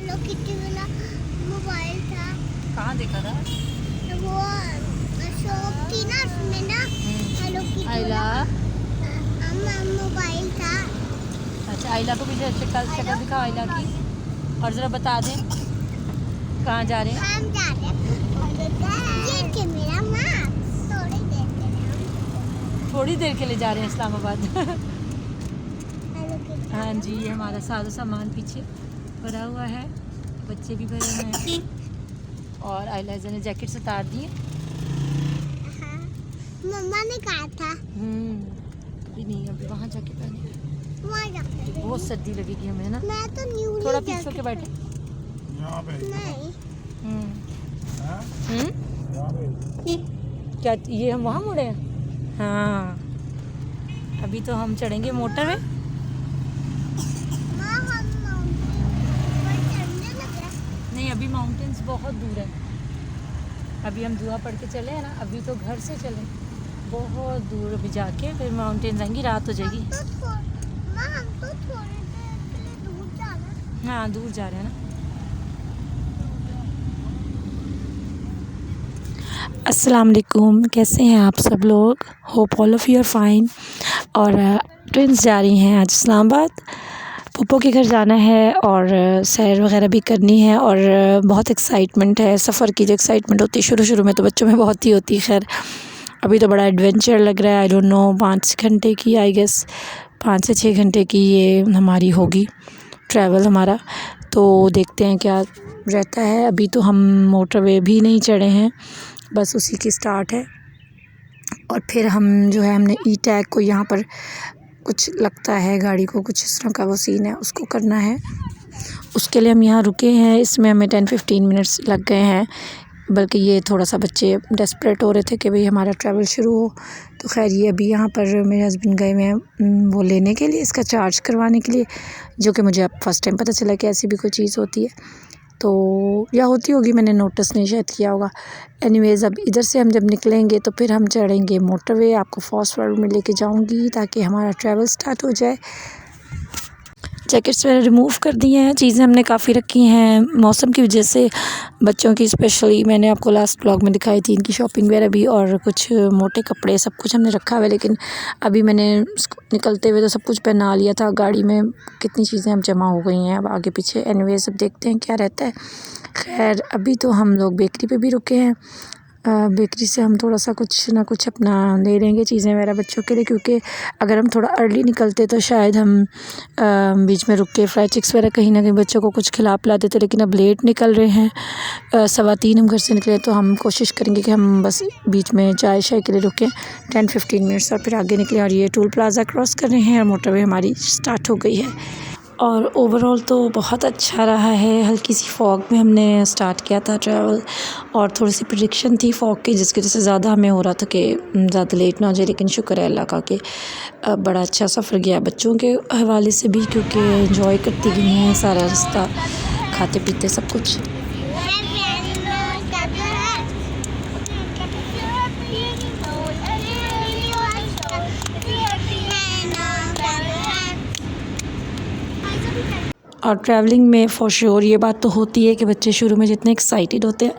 Hello kitty वाला mobile था। कहाँ देखा था? वो शॉप थी ना, उसमें ना हेलो किटी आइला। वाला मोबाइल था। अच्छा, आइला को भी शक्ल दिखाओ आइला की, और ज़रा बता दें कहाँ जा रहे हैं। हम जा रहे हैं ये के मेरा माँ थोड़ी देर के लिए जा रहे हैं इस्लामाबाद। Hello kitty. हाँ जी, ये हमारा सारा सामान पीछे भरा हुआ है, बच्चे भी भरे हुए हैं और आइलाइजा ने जैकेट्स उतार दिए। हाँ, मम्मा ने कहा था अभी नहीं, अभी वहाँ जाके पहने, वहाँ जाके बहुत सर्दी लगेगी हमें ना। मैं तो न्यू थोड़ा पीछे के बैठे। नहीं क्या ये हम वहाँ मुड़े हैं? हाँ, अभी तो हम चढ़ेंगे मोटर में। माँ हम पर चढ़ने लगे। नहीं, अभी माउंटेन्स बहुत दूर है। अभी हम दुआ पढ़ के चले हैं ना, अभी तो घर से चले बहुत दूर, अभी जाके फिर माउंटेन्स आएंगी, रात हो जाएगी। माँ हम तो थोड़ी देर के लिए दूर जा रहे हैं। हाँ, दूर जा रहे हैं ना। अस्सलाम वालेकुम, कैसे हैं आप सब लोग? Hope all of you are fine. और ट्विंस जा रही हैं आज इस्लामाबाद, पप्पो के घर जाना है और सैर वगैरह भी करनी है और बहुत एक्साइटमेंट है। सफ़र की जो एक्साइटमेंट होती है शुरू में तो बच्चों में बहुत ही होती है। खैर अभी तो बड़ा एडवेंचर लग रहा है। आई डोंट नो 5 घंटे की, आई गेस 5 से 6 घंटे की ये हमारी होगी ट्रैवल हमारा। तो देखते हैं क्या रहता है। अभी तो हम मोटरवे भी नहीं चढ़े हैं, बस उसी की स्टार्ट है। और फिर हम जो है, हमने ई टैग को यहाँ पर कुछ लगता है गाड़ी को, कुछ इस तरह का वो सीन है, उसको करना है। उसके लिए हम यहाँ रुके हैं। इसमें हमें 10-15 मिनट्स लग गए हैं, बल्कि ये थोड़ा सा बच्चे डेस्परेट हो रहे थे कि भाई हमारा ट्रैवल शुरू हो। तो खैर ये अभी यहाँ पर मेरे हस्बैंड गए हुए हैं वो लेने के लिए, इसका चार्ज करवाने के लिए, जो कि मुझे अब फर्स्ट टाइम पता चला कि ऐसी भी कोई चीज़ होती है। तो या होती होगी, मैंने नोटिस नहीं शायद किया होगा। एनीवेज़ अब इधर से हम जब निकलेंगे तो फिर हम चढ़ेंगे मोटरवे। आपको फास्ट फॉरवर्ड में लेके जाऊंगी ताकि हमारा ट्रैवल स्टार्ट हो जाए। जैकेट्स वगैरह रिमूव कर दिए हैं, चीज़ें हमने काफ़ी रखी हैं मौसम की वजह से, बच्चों की स्पेशली। मैंने आपको लास्ट ब्लॉग में दिखाई थी इनकी शॉपिंग वगैरह भी, और कुछ मोटे कपड़े, सब कुछ हमने रखा हुआ है। लेकिन अभी मैंने निकलते हुए तो सब कुछ पहना लिया था। गाड़ी में कितनी चीज़ें अब जमा हो गई हैं अब आगे पीछे। एनीवेज़ अब देखते हैं क्या रहता है। खैर अभी तो हम लोग बेकरी पे भी रुके हैं। बेकरी से हम थोड़ा सा कुछ ना कुछ अपना ले लेंगे चीज़ें वगैरह बच्चों के लिए, क्योंकि अगर हम थोड़ा अर्ली निकलते तो शायद हम बीच में रुक के फ्राई चिक्स वगैरह कहीं ना कहीं बच्चों को कुछ खिला पिला देते। लेकिन अब लेट निकल रहे हैं, 3:15 हम घर से निकले, तो हम कोशिश करेंगे कि हम बस बीच में चाय शाय के लिए रुकें 10-15 मिनट्स और फिर आगे निकलें। और ये टोल प्लाज़ा क्रॉस कर रहे हैं और मोटरवे हमारी स्टार्ट हो गई है। और ओवरऑल तो बहुत अच्छा रहा है। हल्की सी फॉग में हमने स्टार्ट किया था ट्रैवल, और थोड़ी सी प्रेडिक्शन थी फॉग की, जिसकी वजह से ज़्यादा हमें हो रहा था कि ज़्यादा लेट ना हो जाए। लेकिन शुक्र है अल्लाह का कि बड़ा अच्छा सफ़र गया बच्चों के हवाले से भी, क्योंकि एंजॉय करती गई हैं सारा रास्ता, खाते पीते सब कुछ। और ट्रैवलिंग में फ़ॉर श्योर ये बात तो होती है कि बच्चे शुरू में जितने एक्साइटेड होते हैं,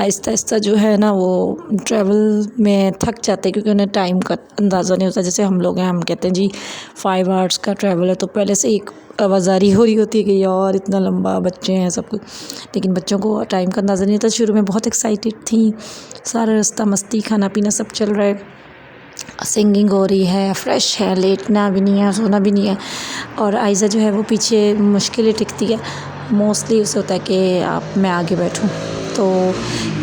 आहिस्ता आहिस्ता जो है ना वो ट्रैवल में थक जाते हैं, क्योंकि उन्हें टाइम का अंदाज़ा नहीं होता। जैसे हम लोग हैं, हम कहते हैं जी 5 आवर्स का ट्रैवल है, तो पहले से एक आवाज़ारी हो रही होती है कि यार इतना लंबा, बच्चे हैं सब कुछ। लेकिन बच्चों को टाइम का अंदाज़ा नहीं होता। शुरू में बहुत एक्साइटेड थी, सारा रास्ता मस्ती, खाना पीना सब चल रहा है, सिंगिंग हो रही है, फ्रेश है, लेटना भी नहीं है, सोना भी नहीं है। और आयज़ा जो है वो पीछे मुश्किलें टिकती है, मोस्टली उसे होता है कि मैं आगे बैठूं। तो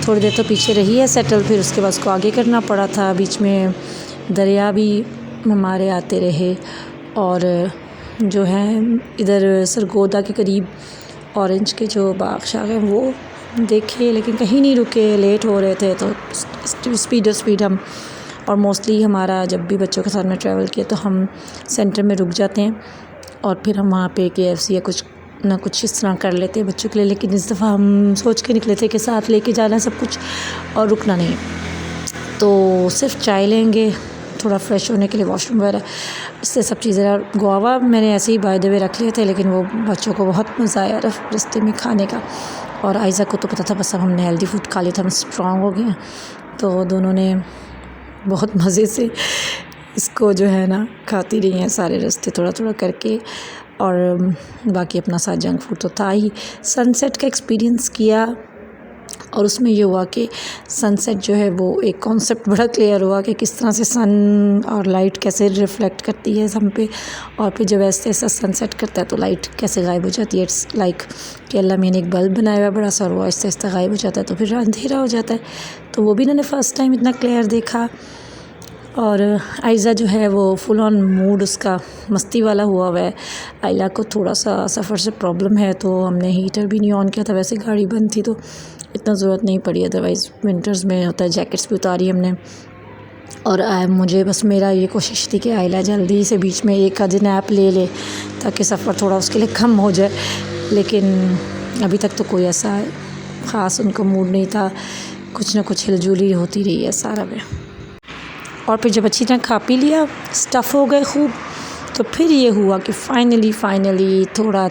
थोड़ी देर तो पीछे रही है सेटल, फिर उसके बाद उसको आगे करना पड़ा था। बीच में दरिया भी हमारे आते रहे, और जो है इधर सरगोदा के करीब ऑरेंज के जो बाग शाग हैं वो देखे, लेकिन कहीं नहीं रुके, लेट हो रहे थे। तो स्पीड हम, और मोस्टली हमारा जब भी बच्चों के साथ में ट्रैवल किया तो हम सेंटर में रुक जाते हैं और फिर हम वहाँ पे KFC या कुछ ना कुछ इस तरह कर लेते हैं बच्चों के लिए। लेकिन इस दफ़ा हम सोच के निकले थे कि साथ लेके जाना है सब कुछ और रुकना नहीं, तो सिर्फ चाय लेंगे, थोड़ा फ्रेश होने के लिए वॉशरूम वगैरह, इससे सब चीज़ें। और गुआवा मैंने ऐसे ही बाय द वे रख लिए थे, लेकिन वो बच्चों को बहुत मज़ा आया रास्ते में खाने का। और आयज़ा को तो पता था बस अब हमने हेल्दी फूड खा लिया था, हम स्ट्रॉन्ग हो गए हैं। तो दोनों ने बहुत मज़े से इसको जो है ना खाती रही हैं सारे रास्ते थोड़ा थोड़ा करके। और बाकी अपना साथ जंक फूड तो था ही। सनसेट का एक्सपीरियंस किया, और उसमें ये हुआ कि सनसेट जो है वो एक कॉन्सेप्ट बड़ा क्लियर हुआ कि किस तरह से सन और लाइट कैसे रिफ़्लेक्ट करती है हम पे, और फिर जब ऐसे ऐसा सनसेट करता है तो लाइट कैसे गायब हो जाती है। इट्स लाइक कि अल्लाह मैंने एक बल्ब बनाया हुआ है बड़ा सा, और वो आहिस्ता आहिस्ता गायब हो जाता है, तो फिर अंधेरा हो जाता है। तो वो भी मैंने फ़र्स्ट टाइम इतना क्लियर देखा। और आयज़ा जो है वो फुल ऑन मूड उसका मस्ती वाला हुआ है। आयला को थोड़ा सा सफ़र से प्रॉब्लम है, तो हमने हीटर भी नहीं ऑन किया था, वैसे गाड़ी बंद थी तो इतना ज़रूरत नहीं पड़ी, अदरवाइज़ विंटर्स में होता है जैकेट्स भी उतारी हमने। और मुझे बस मेरा ये कोशिश थी कि आयला जल्दी से बीच में एक आध नैप ले ले ताकि सफ़र थोड़ा उसके लिए कम हो जाए, लेकिन अभी तक तो कोई ऐसा ख़ास उनका मूड नहीं था, कुछ ना कुछ हिलजुली होती रही है सारा में। और फिर जब अच्छी तरह खा पी लिया, स्टफ़ हो गए खूब, तो फिर ये हुआ कि फाइनली थोड़ा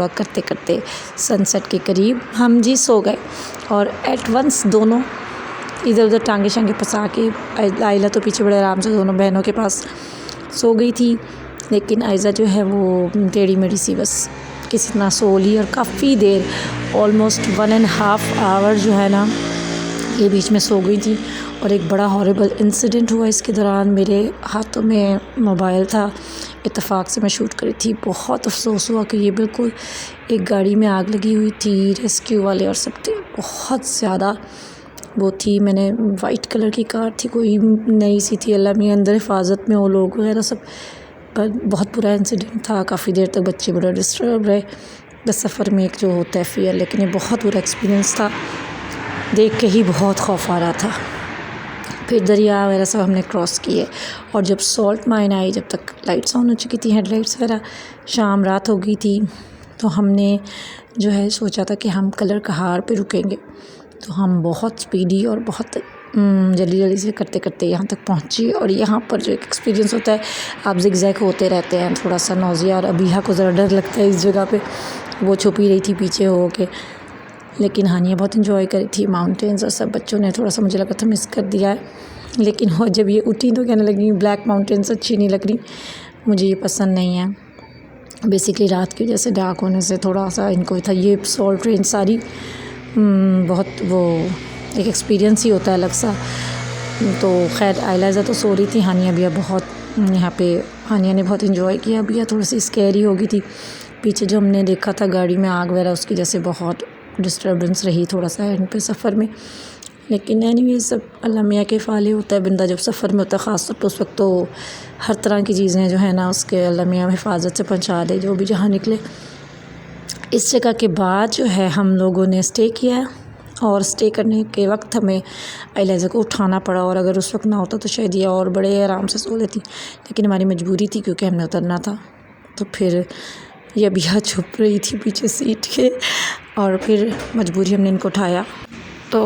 करते करते सनसेट के करीब हम जी सो गए। और एट वंस दोनों इधर उधर टांगे शांगे फंसा के, आयला तो पीछे बड़े आराम से दोनों बहनों के पास सो गई थी, लेकिन आयज़ा जो है वो टेढ़ी मेढ़ी सी बस किसी तरह सो ली। और काफ़ी देर ऑलमोस्ट 1.5 आवर जो है ना ये बीच में सो गई थी। और एक बड़ा हॉरिबल इंसिडेंट हुआ इसके दौरान। मेरे हाथों में मोबाइल था, इत्तेफाक से मैं शूट करी थी। बहुत अफसोस हुआ कि ये बिल्कुल एक गाड़ी में आग लगी हुई थी, रेस्क्यू वाले और सब थे, बहुत ज़्यादा वो थी। मैंने वाइट कलर की कार थी, कोई नई सी थी, अल्लाह मियाँ अंदर हिफाजत में वो लोग वगैरह सब। पर बहुत बुरा इंसिडेंट था, काफ़ी देर तक बच्चे बड़ा डिस्टर्ब रहे। बस सफ़र में एक जो होता है फ़ियर, लेकिन ये बहुत बुरा एक्सपीरियंस था, देख के ही बहुत खौफ आ रहा था। फिर दरिया वगैरह सब हमने क्रॉस किए, और जब सॉल्ट माइन आई, जब तक लाइट्स ऑन हो चुकी थी, हेडलाइट्स वगैरह, शाम रात हो गई थी, तो हमने जो है सोचा था कि हम कलर कहार पे रुकेंगे। तो हम बहुत स्पीडी और बहुत जल्दी से करते करते यहाँ तक पहुँची। और यहाँ पर जो एक एक्सपीरियंस होता है, आप ज़िगज़ैग होते रहते हैं, थोड़ा सा नौज़िया, और अबीहा को ज़रा डर लगता है इस जगह पे, वो छुपी रही थी पीछे हो के। लेकिन हानिया बहुत इन्जॉय करी थी माउंटेन्स, और सब बच्चों ने थोड़ा सा मुझे लगा था मिस कर दिया है। लेकिन वो जब ये उठी तो कहने लगी ब्लैक माउंटेन्स अच्छी नहीं लग रही, मुझे ये पसंद नहीं है। बेसिकली रात की वजह से डार्क होने से थोड़ा सा इनको था। ये सॉल्ट रेंज सारी बहुत वो एक एक्सपीरियंस ही होता है अलग सा। तो खैर आयला तो सो रही थी, हानिया बिया बहुत यहाँ पे, हानिया ने बहुत इन्जॉय किया। बिया थोड़ी सी स्कैरी हो गई थी, पीछे जो हमने देखा था गाड़ी में आग वगैरह, उसकी जैसे बहुत डिस्टर्बेंस रही थोड़ा सा एंड पे सफ़र में। लेकिन एनीवे सब अल्लाह मियाँ के फ़ाले होता है, बंदा जब सफ़र में होता है ख़ास तौर पर उस वक्त, तो हर तरह की चीज़ें जो है ना उसके अल्लाह मियाँ हिफाजत से पहुँचा दे जो भी जहाँ निकले। इस जगह के बाद जो है हम लोगों ने स्टे किया, और स्टे करने के वक्त हमें आयला को उठाना पड़ा, और अगर उस वक्त ना होता तो शायद ये और बड़े आराम से सो लेती, लेकिन हमारी मजबूरी थी क्योंकि हमने उतरना था। तो फिर ये अबिया छुप रही थी पीछे सीट के, और फिर मजबूरी हमने इनको उठाया। तो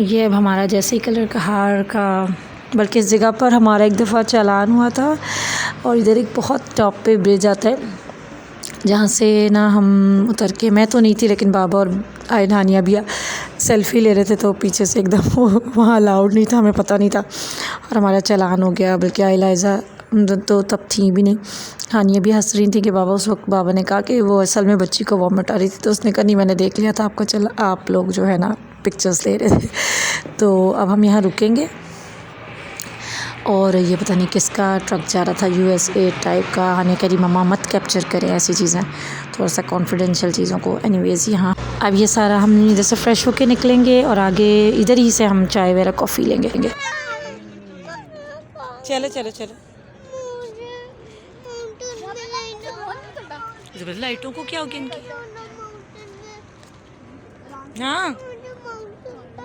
ये अब हमारा जैसे ही कलर कहार का, बल्कि इस जगह पर हमारा एक दफ़ा चालान हुआ था, और इधर एक बहुत टॉप पे ब्रिज आता है जहाँ से ना हम उतर के, मैं तो नहीं थी लेकिन बाबा और हानिया भी सेल्फ़ी ले रहे थे, तो पीछे से एकदम वहाँ अलाउड नहीं था, हमें पता नहीं था, और हमारा चालान हो गया। बल्कि आयला तो तब थी भी नहीं। हानिया भी हंस रही थी कि बाबा, उस वक्त बाबा ने कहा कि वो असल में बच्ची को वॉमिट आ रही थी, तो उसने कहा नहीं मैंने देख लिया था आपका आप लोग जो है ना पिक्चर्स ले रहे थे। तो अब हम यहाँ रुकेंगे, और ये पता नहीं किसका ट्रक जा रहा था, USA टाइप का। हानिया कह रही मम्मा मत कैप्चर करें ऐसी चीज़ें, थोड़ा सा कॉन्फिडेंशियल चीज़ों को। एनीवेज़ यहाँ अब ये सारा हम इधर से फ्रेश होके निकलेंगे, और आगे इधर ही से हम चाय वगैरह कॉफ़ी लेंगे। चलो चलो चलो, लाइटों को क्या हो गया इनकी? हाँ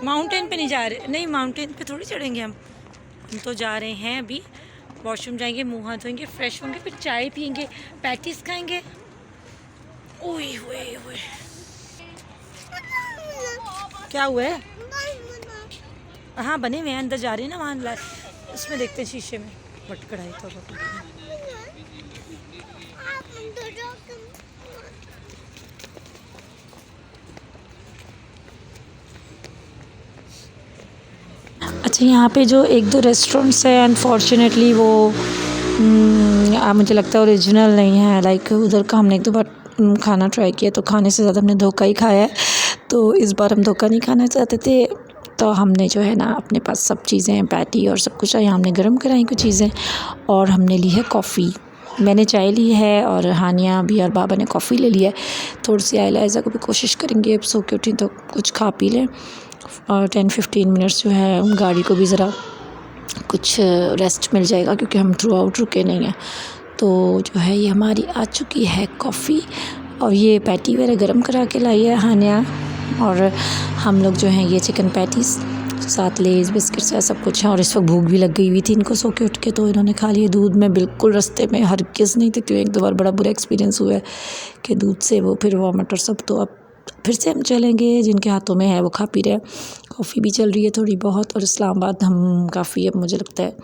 माउंटेन पे नहीं जा रहे, नहीं माउंटेन पे थोड़ी चढ़ेंगे हम तो जा रहे हैं अभी वॉशरूम जाएंगे, मुँह हाथ धोएंगे, फ्रेश होंगे, फिर चाय पियेंगे, पैटीज खाएंगे। ओए हुए हुए क्या हुआ है? हाँ बने हुए हैं, अंदर जा रहे हैं ना, वहाँ उसमें देखते हैं शीशे में। बट कढ़ाई तो अच्छा, यहाँ पे जो एक दो रेस्टोरेंट्स हैं अनफॉर्चुनेटली वो मुझे लगता है ओरिजिनल नहीं है। लाइक उधर का हमने एक दो बार खाना ट्राई किया तो खाने से ज़्यादा हमने धोखा ही खाया है। तो इस बार हम धोखा नहीं खाना चाहते थे, तो हमने जो है ना अपने पास सब चीज़ें पैटी और सब कुछ है, यहाँ हमने गर्म कराई कुछ चीज़ें और हमने ली है कॉफ़ी। मैंने चाय ली है और हानिया भी और बाबा ने कॉफ़ी ले लिया है। थोड़ी सी आयलाइज़ा को भी कोशिश करेंगे अब सो के उठी तो कुछ खा पी लें और 10-15 मिनट्स जो है गाड़ी को भी ज़रा कुछ रेस्ट मिल जाएगा क्योंकि हम थ्रू आउट रुके नहीं हैं। तो जो है ये हमारी आ चुकी है कॉफ़ी और ये पैटी वगैरह गर्म करा के लाई है हानिया और हम लोग जो हैं ये चिकन पैटीज़ साथ लेज़ बिस्किट्स है सब कुछ है। और इस वक्त भूख भी लग गई हुई थी इनको सो के उठ के, तो इन्होंने खा लिए। दूध में बिल्कुल रास्ते में हरगिज़ नहीं देती हूँ, एक दो बार बड़ा बुरा एक्सपीरियंस हुआ है कि दूध से वो फिर वॉमिट और सब। तो अब फिर से हम चलेंगे, जिनके हाथों में है वो खा पी रहे हैं। कॉफ़ी भी चल रही है थोड़ी बहुत और इस्लामाबाद हम काफ़ी अब मुझे लगता है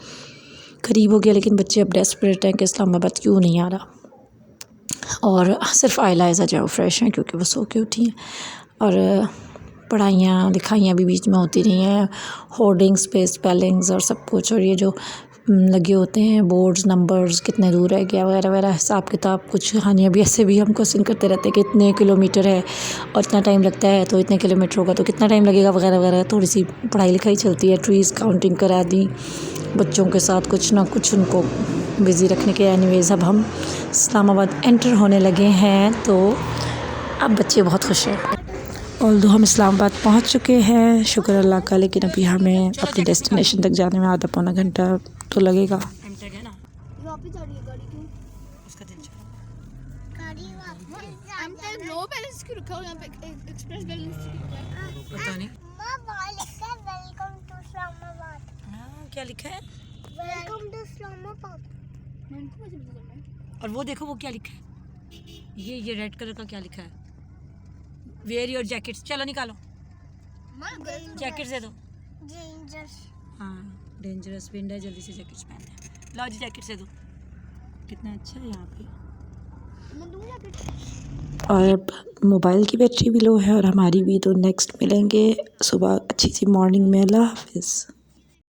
करीब हो गया, लेकिन बच्चे अब डेस्परेट हैं कि इस्लामाबाद क्यों नहीं आ रहा। और सिर्फ आयलाइज़ा जो फ्रेश हैं क्योंकि वो सो के उठी हैं और पढ़ाइयाँ लिखाइयाँ भी बीच में होती रही हैं, होर्डिंग्स पे स्पेलिंग्स और सब कुछ। और ये जो लगे होते हैं बोर्ड्स नंबर्स कितने दूर रह गया वगैरह वगैरह हिसाब किताब कुछ। हानिया भी ऐसे भी हम क्वेश्चन करते रहते हैं कि इतने किलोमीटर है और इतना टाइम लगता है, तो इतने किलोमीटर होगा तो कितना टाइम लगेगा वगैरह वगैरह। थोड़ी सी पढ़ाई लिखाई चलती है, ट्रीज़ काउंटिंग करा दी बच्चों के साथ, कुछ ना कुछ उनको बिज़ी रखने के। एनीवेज़ अब हम इस्लामाबाद एंटर होने लगे हैं तो अब बच्चे बहुत खुश हैं। ऑल्दो हम इस्लामाबाद पहुंच चुके हैं शुक्र अल्लाह का, लेकिन अभी हमें अपने डेस्टिनेशन तक जाने में आधा पौना घंटा तो लगेगा। पता नहीं क्या लिखा है, वेलकम टू इस्लामाबाद। और वो देखो वो क्या लिखा है, ये रेड कलर का क्या लिखा है, वेयर योर जैकेट्स। चलो निकालो जैकेट्स दे दो। डेंजरस। हाँ डेंजरस विंड है, जल्दी से जैकेट्स पहनते हैं। लो जी जैकेट्स दे दो, कितना अच्छा है यहाँ पे। और अब मोबाइल की बैटरी भी लो है और हमारी भी, तो नेक्स्ट मिलेंगे सुबह अच्छी सी मॉर्निंग में। अल्लाह हाफिज़।